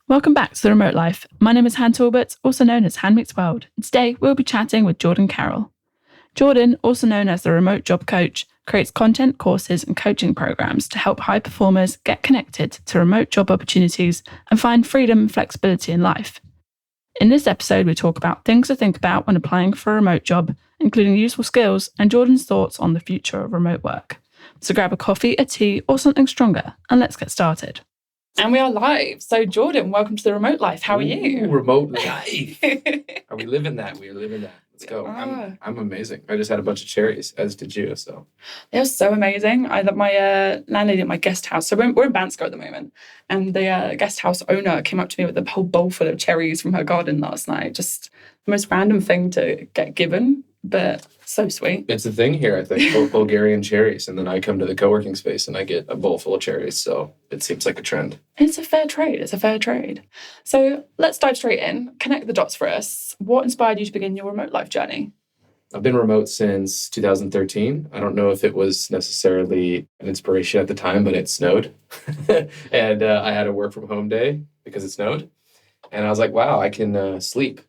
Welcome back to The Remote Life. My name is Han Talbot, also known as Han Mixed World, and today we'll be chatting with Jordan Carroll. Jordan, also known as the Remote Job Coach, creates content, courses, and coaching programs to help high performers get connected to remote job opportunities and find freedom and flexibility in life. In this episode, we talk about things to think about when applying for a remote job, including useful skills and Jordan's thoughts on the future of remote work. So grab a coffee, a tea, or something stronger, and let's get started. And we are live. So Jordan, welcome to The Remote Life. How are you? Remote life. Are we living that? We are living that. Let's go. I'm amazing. I just had a bunch of cherries, as did you. So they're so amazing. I love my landlady at my guest house. So we're in Bansko at the moment, and the guest house owner came up to me with a whole bowl full of cherries from her garden last night. Just the most random thing to get given, but so sweet. It's a thing here, I think. Bulgarian cherries, and then I come to the co-working space and I get a bowl full of cherries. So it seems like a trend. It's a fair trade. So let's dive straight in. Connect the dots for us. What inspired you to begin your remote life journey? I've been remote since 2013. I don't know if it was necessarily an inspiration at the time, but it snowed. And I had a work from home day because it snowed. And I was like, wow, I can sleep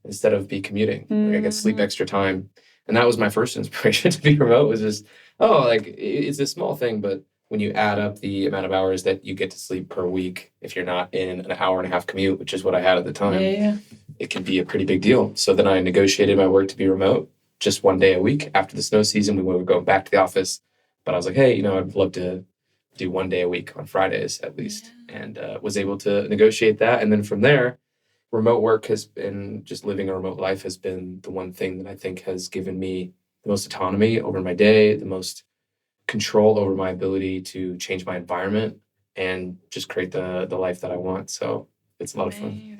instead of be commuting. Like I can sleep extra time. And that was my first inspiration to be remote, was just, it's a small thing, but when you add up the amount of hours that you get to sleep per week, if you're not in an hour and a half commute, which is what I had at the time, It can be a pretty big deal. So then I negotiated my work to be remote just one day a week. After the snow season, we were going back to the office. But I was like, hey, I'd love to do one day a week on Fridays at least. And was able to negotiate that. And then from there, remote work has been, just living a remote life has been the one thing that I think has given me the most autonomy over my day, the most control over my ability to change my environment and just create the life that I want. So it's a lot of fun.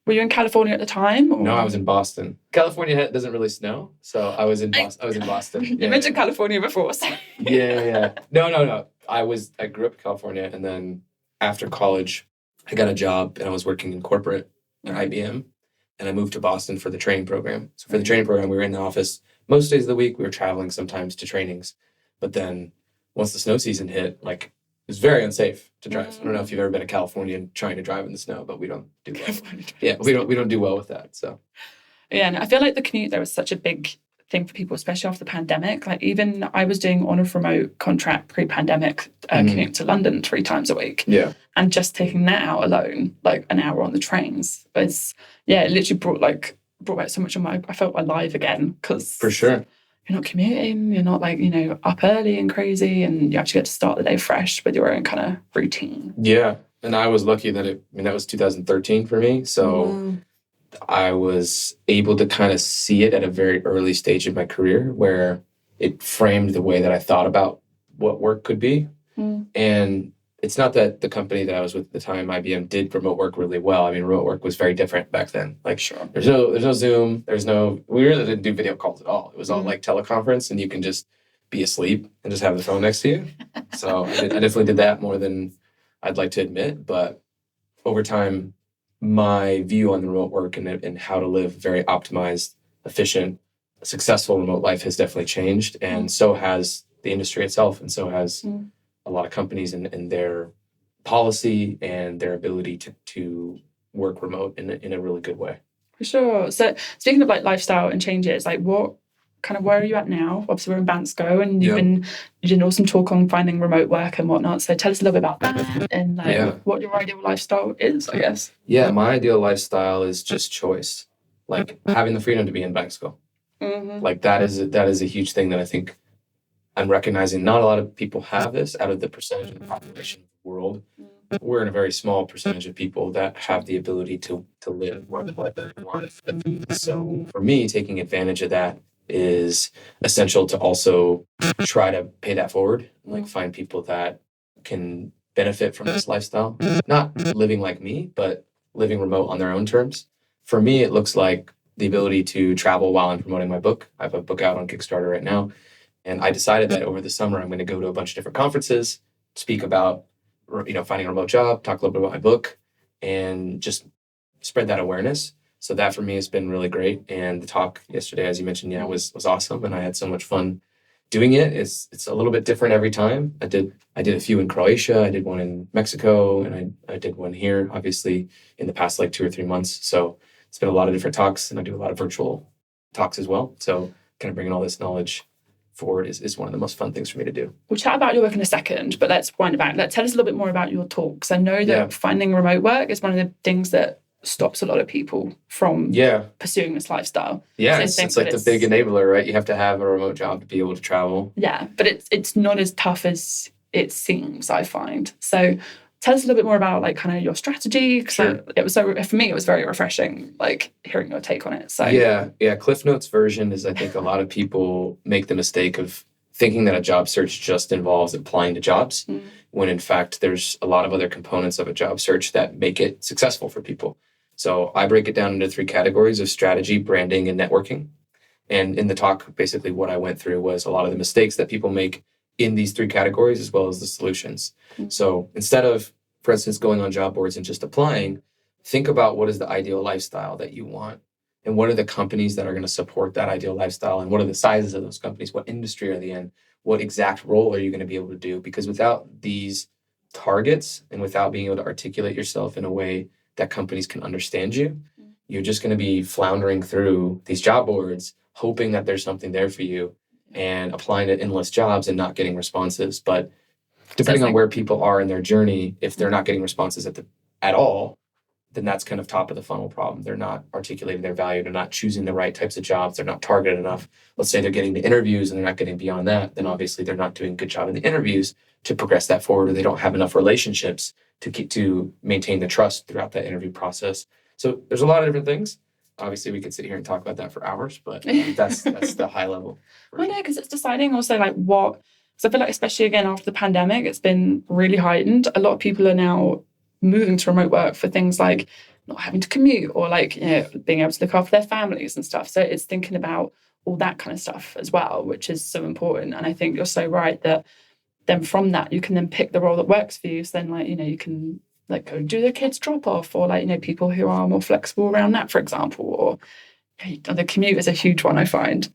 Were you in California at the time? Or? No, I was in Boston. California doesn't really snow, so I was in Boston. You mentioned California before. So. Yeah. No. I grew up in California, and then after college, I got a job and I was working in corporate at IBM, and I moved to Boston for the training program. So for the training program, we were in the office most days of the week. We were traveling sometimes to trainings, but then once the snow season hit, it was very unsafe to drive. I don't know if you've ever been to California and trying to drive in the snow, but we don't do well. Yeah, we don't do well with that. So yeah, and I feel like the commute there was such a big thing for people, especially after the pandemic. Like even I was doing on a remote contract pre-pandemic, commute to London 3 times a week. Yeah. And just taking that out alone, like an hour on the trains, it literally brought back so much of I felt alive again, because for sure. You're not commuting, you're not up early and crazy, and you actually get to start the day fresh with your own kind of routine. Yeah. And I was lucky that that was 2013 for me. So I was able to kind of see it at a very early stage of my career where it framed the way that I thought about what work could be. And it's not that the company that I was with at the time, IBM, did remote work really well. I mean, remote work was very different back then. Sure. There's no Zoom. We really didn't do video calls at all. It was all teleconference, and you can just be asleep and just have the phone next to you. So I definitely did that more than I'd like to admit. But over time, my view on the remote work and how to live very optimized, efficient, successful remote life has definitely changed. And so has the industry itself. And so has a lot of companies and their policy and their ability to work remote in a really good way. For sure. So speaking of lifestyle and changes, where are you at now? Obviously we're in Bansko, and you did an awesome talk on finding remote work and whatnot. So tell us a little bit about that and what your ideal lifestyle is, I guess. Yeah, my ideal lifestyle is just choice. Having the freedom to be in Bansko. That is a huge thing that I think I'm recognizing. Not a lot of people have this out of the percentage of the population of the world. We're in a very small percentage of people that have the ability to live what they want. So for me, taking advantage of that is essential to also try to pay that forward, find people that can benefit from this lifestyle, not living like me, but living remote on their own terms. For me, it looks like the ability to travel while I'm promoting my book. I have a book out on Kickstarter right now. And I decided that over the summer, I'm going to go to a bunch of different conferences, speak about, finding a remote job, talk a little bit about my book, and just spread that awareness. So that for me has been really great. And the talk yesterday, as you mentioned, was awesome. And I had so much fun doing it's a little bit different every time. I did a few in Croatia, I did one in Mexico, and I did one here, obviously, in the past like 2 or 3 months. So it's been a lot of different talks, and I do a lot of virtual talks as well. So kind of bringing all this knowledge forward is one of the most fun things for me to do. We'll chat about your work in a second, but let's wind it back. Tell us a little bit more about your talk, because I know that finding remote work is one of the things that stops a lot of people from pursuing this lifestyle. Yeah, so it's like the big enabler, right? You have to have a remote job to be able to travel. Yeah, but it's not as tough as it seems, I find. So tell us a little bit more about like kind of your strategy, because for me it was very refreshing, like hearing your take on it. So yeah, Cliff Notes version is, I think a lot of people make the mistake of thinking that a job search just involves applying to jobs, when in fact there's a lot of other components of a job search that make it successful for people. So I break it down into 3 categories of strategy, branding, and networking. And in the talk, basically what I went through was a lot of the mistakes that people make in these 3 categories, as well as the solutions. So instead of, for instance, going on job boards and just applying, think about what is the ideal lifestyle that you want, and what are the companies that are going to support that ideal lifestyle, and what are the sizes of those companies, what industry are they in, what exact role are you going to be able to do? Because without these targets and without being able to articulate yourself in a way that companies can understand you, you're just going to be floundering through these job boards, hoping that there's something there for you, and applying to endless jobs and not getting responses. But depending on where people are in their journey, if they're not getting responses at all, then that's kind of top of the funnel problem. They're not articulating their value. They're not choosing the right types of jobs. They're not targeted enough. Let's say they're getting the interviews and they're not getting beyond that. Then obviously they're not doing a good job in the interviews to progress that forward, or they don't have enough relationships to maintain the trust throughout that interview process. So there's a lot of different things. Obviously, we could sit here and talk about that for hours, but that's the high level. Well, no, because it's deciding also like what. Because I feel like, especially again after the pandemic, it's been really heightened. A lot of people are now moving to remote work for things like not having to commute, or like, you know, being able to look after their families and stuff. So it's thinking about all that kind of stuff as well, which is so important. And I think you're so right that then from that you can then pick the role that works for you. So then, like, you know, you can like go do the kids drop off, or like, you know, people who are more flexible around that, for example, or the commute is a huge one, I find.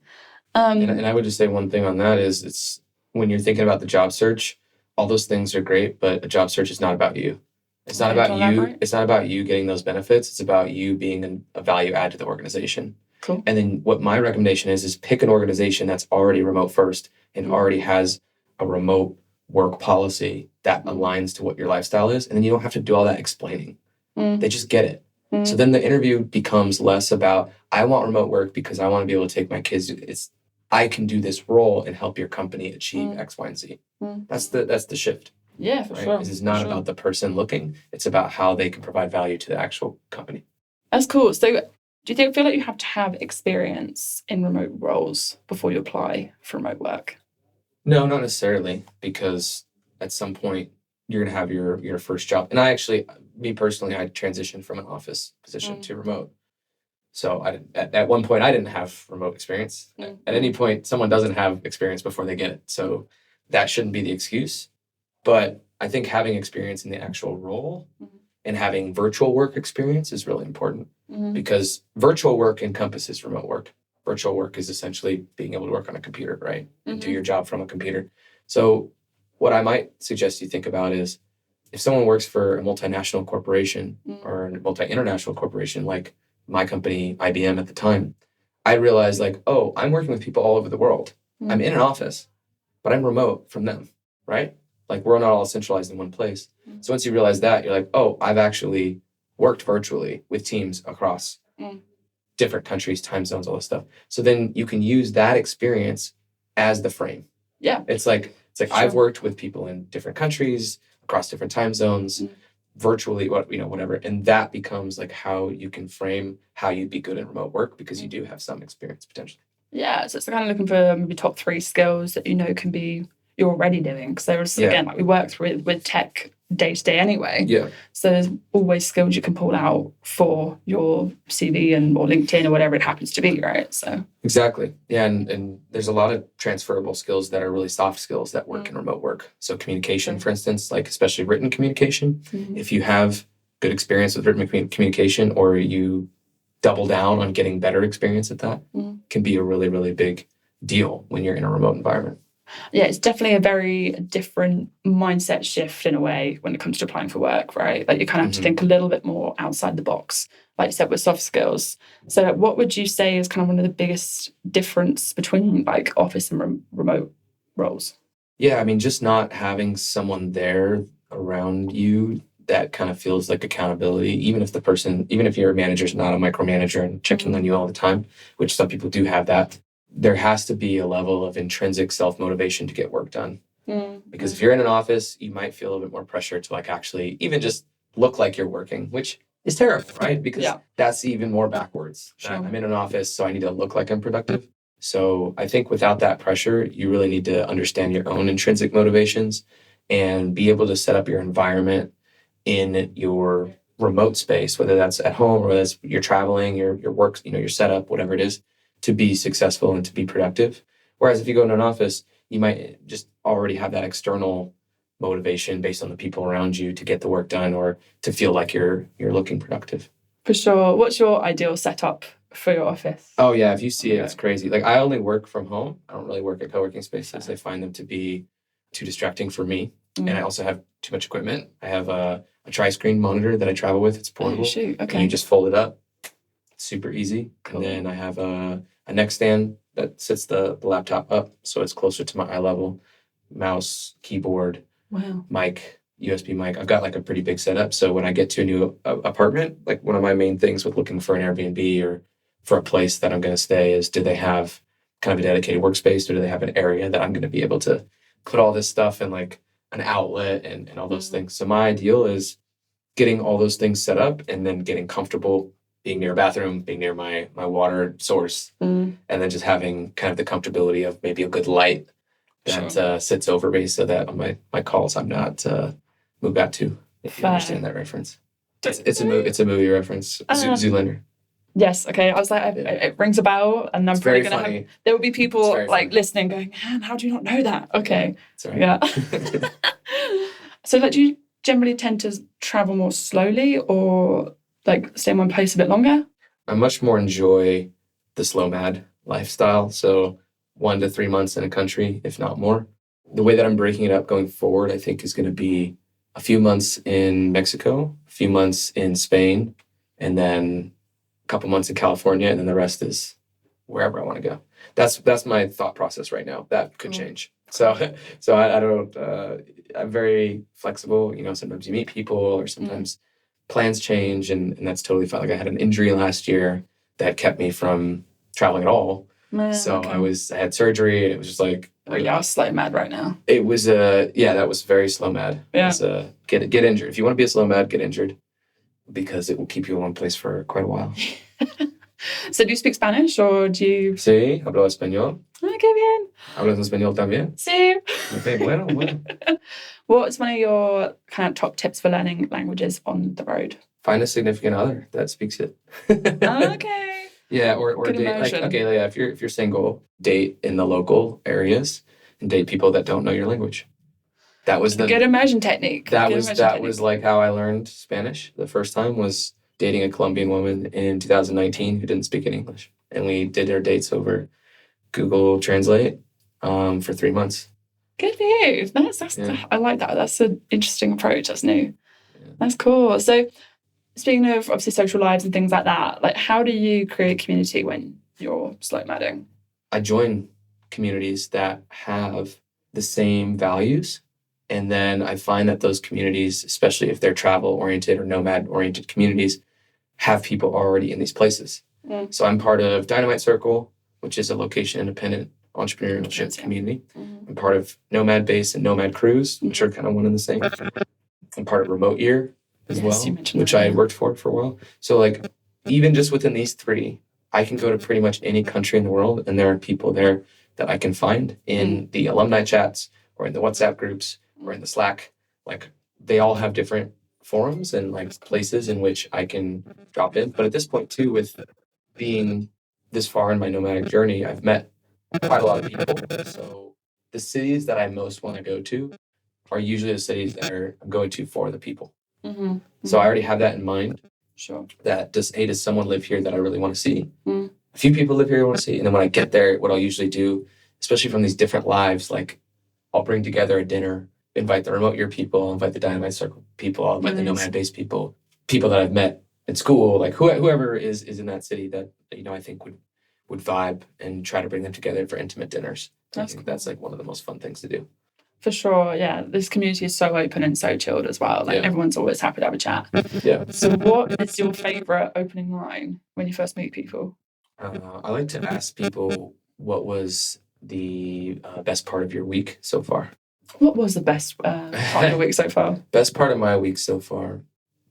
And I would just say one thing on that is, it's when you're thinking about the job search, all those things are great, but a job search is not about you. It's not about you. It's not about you getting those benefits. It's about you being a value add to the organization. Cool. And then what my recommendation is pick an organization that's already remote first and already has a remote work policy that aligns to what your lifestyle is. And then you don't have to do all that explaining. They just get it. So then the interview becomes less about, I want remote work because I want to be able to take my kids. It's, I can do this role and help your company achieve X, Y, and Z. That's the shift. Yeah, for sure. This is not about the person looking. It's about how they can provide value to the actual company. That's cool. So do you feel like you have to have experience in remote roles before you apply for remote work? No, not necessarily, because at some point you're going to have your first job. And I transitioned from an office position to remote. So at one point I didn't have remote experience. At any point, someone doesn't have experience before they get it. So that shouldn't be the excuse. But I think having experience in the actual role and having virtual work experience is really important, because virtual work encompasses remote work. Virtual work is essentially being able to work on a computer, right? And do your job from a computer. So what I might suggest you think about is, if someone works for a multinational corporation or a multi-international corporation, like my company, IBM at the time, I realized like, oh, I'm working with people all over the world. I'm in an office, but I'm remote from them, right? Like, we're not all centralized in one place. So once you realize that, you're like, oh, I've actually worked virtually with teams across different countries, time zones, all this stuff. So then you can use that experience as the frame. Yeah. It's like sure. I've worked with people in different countries, across different time zones, virtually, whatever. And that becomes like how you can frame how you'd be good in remote work, because you do have some experience potentially. Yeah. So it's kind of looking for maybe top 3 skills that can be you're already doing. Because there's, again, like we worked with tech day to day anyway. Yeah. So there's always skills you can pull out for your CV or LinkedIn or whatever it happens to be, right? So exactly. Yeah. And there's a lot of transferable skills that are really soft skills that work in remote work. So communication, for instance, like especially written communication. If you have good experience with written communication, or you double down on getting better experience at that, can be a really, really big deal when you're in a remote environment. Yeah, it's definitely a very different mindset shift in a way when it comes to applying for work, right? Like you kind of have to think a little bit more outside the box, like you said, with soft skills. So what would you say is kind of one of the biggest difference between like office and remote roles? Yeah, I mean, just not having someone there around you that kind of feels like accountability, even if your manager's not a micromanager and checking on you all the time, which some people do have that, there has to be a level of intrinsic self-motivation to get work done. Because if you're in an office, you might feel a little bit more pressure to like actually even just look like you're working, which is terrible, right? Because that's even more backwards. Sure. I'm in an office, so I need to look like I'm productive. So I think without that pressure, you really need to understand your own intrinsic motivations and be able to set up your environment in your remote space, whether that's at home or whether that's you're traveling, your work, your setup, whatever it is, to be successful and to be productive. Whereas if you go into an office, you might just already have that external motivation based on the people around you to get the work done or to feel like you're looking productive. For sure. What's your ideal setup for your office? Oh yeah, if you see it, it's crazy. Like I only work from home. I don't really work at co-working spaces. I find them to be too distracting for me. And I also have too much equipment. I have a tri-screen monitor that I travel with. It's portable. Oh, shoot. Okay. And you just fold it up. It's super easy. Cool. And then I have a neck stand that sits the laptop up so it's closer to my eye level. Mouse, keyboard, mic, USB mic. I've got like a pretty big setup. So when I get to a new apartment, like one of my main things with looking for an Airbnb or for a place that I'm going to stay is, do they have kind of a dedicated workspace or do they have an area that I'm going to be able to put all this stuff in, like an outlet and all those things. So my ideal is getting all those things set up and then getting comfortable being near a bathroom, being near my water source, and then just having kind of the comfortability of maybe a good light that sits over me so that on my calls I'm not moved out to, if you understand that reference. It's a movie reference, Zoolander. Yes, okay. I was like, it rings a bell, and I'm probably going to have... There will be people like listening going, man, how do you not know that? Okay. Yeah. So like, do you generally tend to travel more slowly or like stay in one place a bit longer? I much more enjoy the slow mad lifestyle. So 1 to 3 months in a country, if not more. The way that I'm breaking it up going forward, I think is going to be a few months in Mexico, a few months in Spain, and then couple months in California, and then the rest is wherever I want to go. That's my thought process right now. That could change. So I don't. I'm very flexible. Sometimes you meet people, or sometimes plans change, and that's totally fine. Like I had an injury last year that kept me from traveling at all. So I had surgery, and it was just like. You're slow mad right now. It was that was very slow mad. Yeah. It was, get injured. If you want to be a slow mad, get injured. Because it will keep you in one place for quite a while. So do you speak Spanish or do you... Sí, hablo español. Ah, qué bien. ¿Hablas español también? Sí. Okay, bueno. What's one of your kind of top tips for learning languages on the road? Find a significant other that speaks it. Okay. Yeah, or date. If you're single, date in the local areas and date people that don't know your language. That was the good immersion technique. That was like how I learned Spanish the first time, was dating a Colombian woman in 2019 who didn't speak any English, and we did our dates over Google Translate for 3 months. Good for you. I like that. That's an interesting approach. That's new. Yeah. That's cool. So, speaking of obviously social lives and things like that, like how do you create community when you're slow madding? I join communities that have the same values. And then I find that those communities, especially if they're travel-oriented or nomad-oriented communities, have people already in these places. So I'm part of Dynamite Circle, which is a location-independent entrepreneurship community. I'm part of Nomad Base and Nomad Cruise, which are kind of one and the same. I'm part of Remote Ear as well, which I worked for a while. So like, even just within these three, I can go to pretty much any country in the world, and there are people there that I can find in the alumni chats or in the WhatsApp groups or in the Slack. Like, they all have different forums and like places in which I can drop in. But at this point too, with being this far in my nomadic journey, I've met quite a lot of people. So the cities that I most want to go to are usually the cities that I'm going to for the people. So I already have that in mind. Sure. That does someone live here that I really want to see? A few people live here I want to see. And then when I get there, what I'll usually do especially from these different lives, like I'll bring together a dinner, invite the remote year people, invite the Dynamite Circle people, I'll invite the Nomad based people that I've met in school, like whoever is in that city that, I think would vibe, and try to bring them together for intimate dinners. That's cool. Cool. That's like one of the most fun things to do. For sure, yeah. This community is so open and so chilled as well. Like everyone's always happy to have a chat. Yeah. So what is your favourite opening line when you first meet people? I like to ask people, what was the best part of your week so far? What was the best part of the week so far? Best part of my week so far?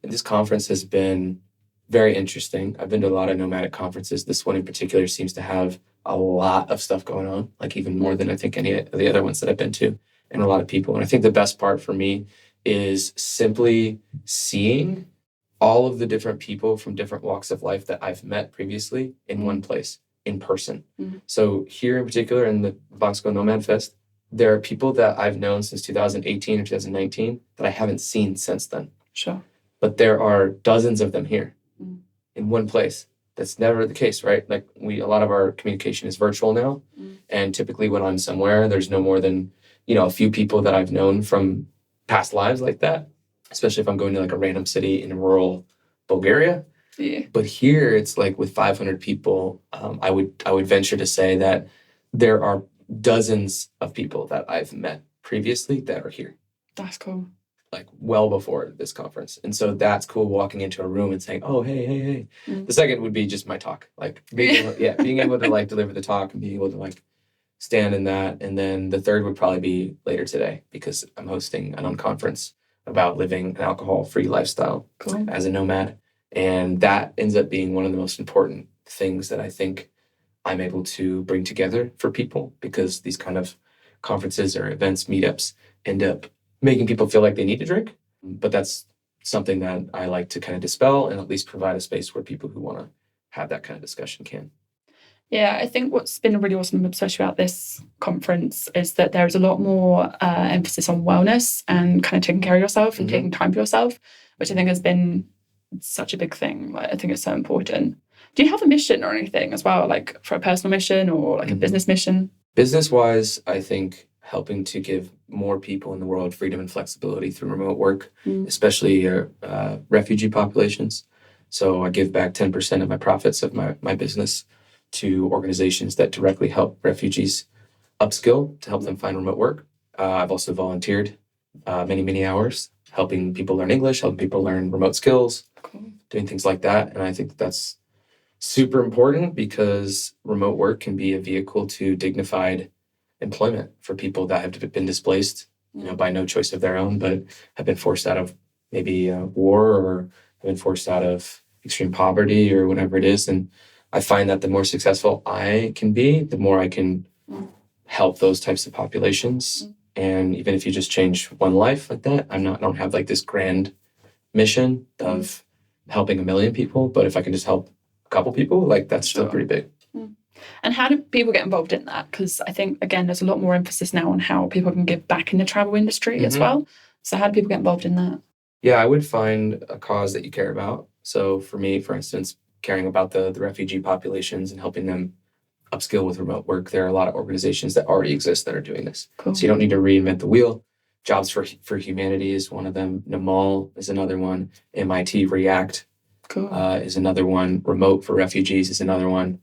This conference has been very interesting. I've been to a lot of nomadic conferences. This one in particular seems to have a lot of stuff going on, like even more than I think any of the other ones that I've been to, and a lot of people. And I think the best part for me is simply seeing all of the different people from different walks of life that I've met previously in one place, in person. So here in particular in the Boxco Nomad Fest, there are people that I've known since 2018 or 2019 that I haven't seen since then. Sure. But there are dozens of them here in one place. That's never the case, right? Like a lot of our communication is virtual now. And typically when I'm somewhere, there's no more than, a few people that I've known from past lives like that, especially if I'm going to like a random city in rural Bulgaria. Yeah. But here it's like with 500 people, I would venture to say that there are dozens of people that I've met previously that are here. That's cool. Like well before this conference. And so that's cool, walking into a room and saying, oh, hey. The second would be just my talk. Like being able to like deliver the talk and being able to like stand in that. And then the third would probably be later today, because I'm hosting an unconference about living an alcohol-free lifestyle as a nomad. And that ends up being one of the most important things that I think I'm able to bring together for people, because these kind of conferences or events, meetups, end up making people feel like they need to drink. But that's something that I like to kind of dispel, and at least provide a space where people who want to have that kind of discussion can. Yeah, I think what's been really awesome, especially about this conference, is that there is a lot more emphasis on wellness and kind of taking care of yourself and taking time for yourself, which I think has been such a big thing. Like, I think it's so important. Do you have a mission or anything as well, like for a personal mission or like a business mission? Business-wise, I think helping to give more people in the world freedom and flexibility through remote work, especially refugee populations. So I give back 10% of my profits of my business to organizations that directly help refugees upskill to help them find remote work. I've also volunteered many hours helping people learn English, helping people learn remote skills, doing things like that. And I think that's super important, because remote work can be a vehicle to dignified employment for people that have been displaced, by no choice of their own, but have been forced out of maybe war, or have been forced out of extreme poverty or whatever it is. And I find that the more successful I can be, the more I can help those types of populations. And even if you just change one life like that, I don't have like this grand mission of helping 1 million people, but if I can just help a couple people, like that's still pretty big. And how do people get involved in that? Because I think, again, there's a lot more emphasis now on how people can give back in the travel industry as well. So how do people get involved in that? Yeah, I would find a cause that you care about. So for me, for instance, caring about the refugee populations and helping them upskill with remote work, there are a lot of organizations that already exist that are doing this. So you don't need to reinvent the wheel. Jobs for Humanity is one of them. Namal is another one. MIT React is another one. Remote for Refugees is another one.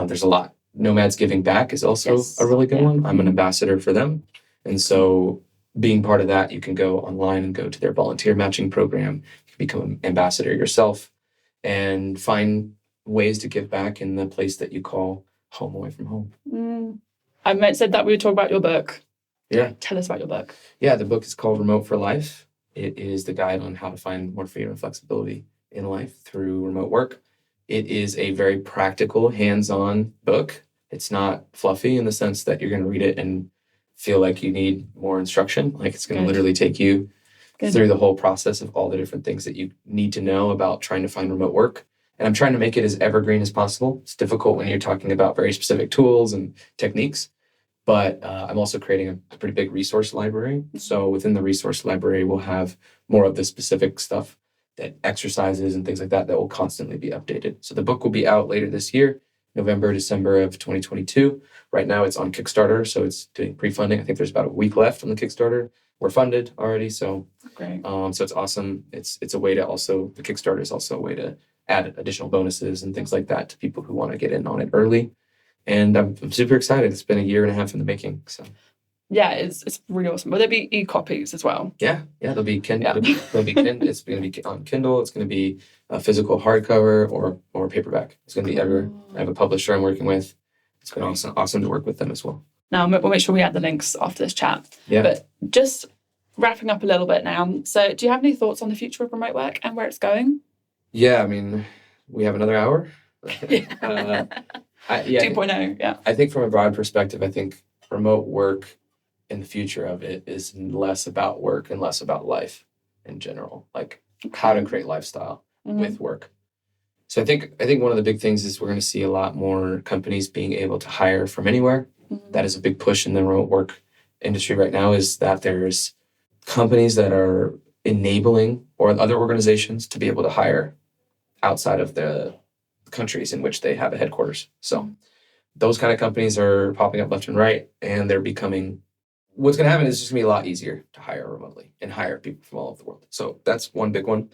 There's a lot. Nomads Giving Back is also a really good one. I'm an ambassador for them. And so being part of that, you can go online and go to their volunteer matching program. You can become an ambassador yourself and find ways to give back in the place that you call home away from home. I said that we would talk about your book. Yeah. Tell us about your book. Yeah, the book is called Remote for Life. It is the guide on how to find more freedom and flexibility in life through remote work. It is a very practical, hands-on book. It's not fluffy in the sense that you're going to read it and feel like you need more instruction. Like it's going to literally take you through the whole process of all the different things that you need to know about trying to find remote work. And I'm trying to make it as evergreen as possible. It's difficult when you're talking about very specific tools and techniques, but I'm also creating a pretty big resource library. So within the resource library, we'll have more of the specific stuff, that exercises and things like that will constantly be updated. So the book will be out later this year. November, December of 2022. Right now it's on Kickstarter, so it's doing pre-funding. I think there's about a week left on the Kickstarter. We're funded already, so Great. so it's awesome. It's a way to also, the Kickstarter is also a way to add additional bonuses and things like that to people who want to get in on it early. And I'm super excited. It's been a year and a half in the making. So yeah, it's really awesome. Will there be e-copies as well? Yeah, there'll be Kindle. It's going to be on Kindle. It's going to be a physical hardcover or paperback. It's going to be everywhere. I have a publisher I'm working with. It's been awesome to work with them as well. Now, we'll make sure we add the links after this chat. Yeah. But just wrapping up a little bit now. So do you have any thoughts on the future of remote work and where it's going? Yeah, I mean, we have another hour. 2.0, yeah. I think from a broad perspective, I think remote work in the future of it is less about work and less about life in general, like how to create lifestyle with work. So I think one of the big things is we're going to see a lot more companies being able to hire from anywhere. That is a big push in the remote work industry right now, is that there's companies that are enabling or other organizations to be able to hire outside of the countries in which they have a headquarters. So those kind of companies are popping up left and right, and they're becoming, what's going to happen is it's just going to be a lot easier to hire remotely and hire people from all over the world. So that's one big one.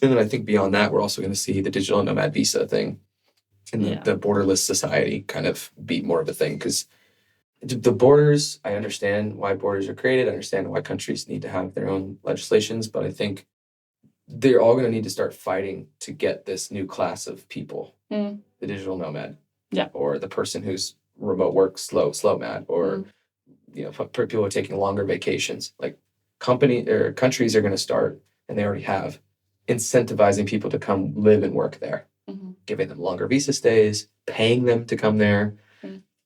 And then I think beyond that, we're also going to see the digital nomad visa thing and the borderless society kind of be more of a thing, because the borders, I understand why borders are created. I understand why countries need to have their own legislations, but I think they're all going to need to start fighting to get this new class of people, the digital nomad, or the person who's remote work slow mad, or people who are taking longer vacations. Like countries are going to start, and they already have, incentivizing people to come live and work there, giving them longer visa stays, paying them to come there,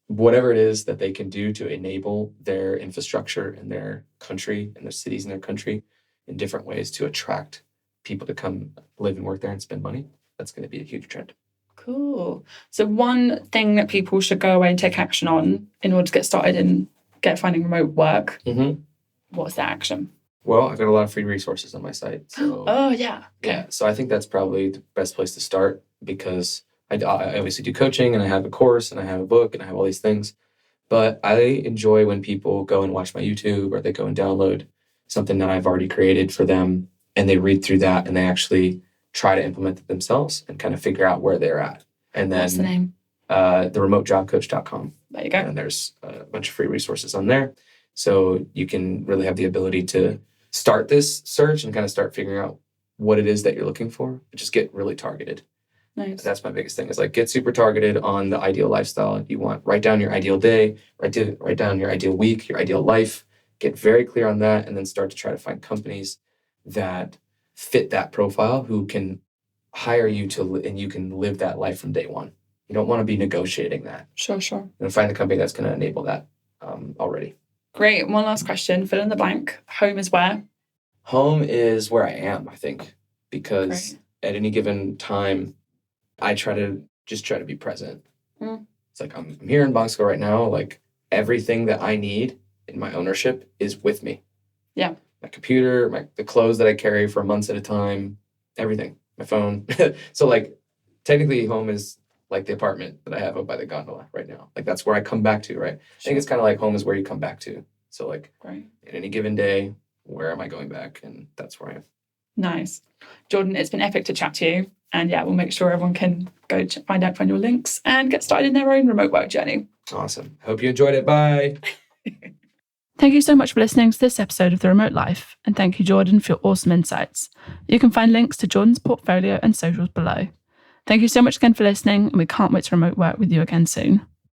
whatever it is that they can do to enable their infrastructure in their country and their cities in their country in different ways to attract people to come live and work there and spend money. That's going to be a huge trend. Cool. So one thing that people should go away and take action on in order to get started and finding remote work, what's the action? Well, I've got a lot of free resources on my site. So so I think that's probably the best place to start, because I obviously do coaching, and I have a course, and I have a book, and I have all these things. But I enjoy when people go and watch my YouTube, or they go and download something that I've already created for them, and they read through that, and they actually try to implement it themselves and kind of figure out where they're at. And then what's the name? TheRemoteJobCoach.com. There you go. And there's a bunch of free resources on there. So you can really have the ability to start this search and kind of start figuring out what it is that you're looking for. Just get really targeted. Nice. That's my biggest thing, is like get super targeted on the ideal lifestyle you want. Write down your ideal day, write down your ideal week, your ideal life. Get very clear on that, and then start to try to find companies that fit that profile, who can hire you and you can live that life from day one. You don't want to be negotiating that. Sure. And find the company that's going to enable that already. Great. One last question. Fill in the blank. Home is where? Home is where I am, I think, because at any given time, I try to be present. It's like I'm here in Bosco right now. Like everything that I need in my ownership is with me. Yeah. My computer, the clothes that I carry for months at a time, everything, my phone. So like technically home is like the apartment that I have up by the gondola right now. Like that's where I come back to, right? I think it's kind of like home is where you come back to. So like in any given day, where am I going back? And that's where I am. Nice. Jordan, it's been epic to chat to you. And we'll make sure everyone can go find your links and get started in their own remote work journey. Awesome. Hope you enjoyed it. Bye. Thank you so much for listening to this episode of The Remote Life. And thank you, Jordan, for your awesome insights. You can find links to Jordan's portfolio and socials below. Thank you so much again for listening, and we can't wait to remote work with you again soon.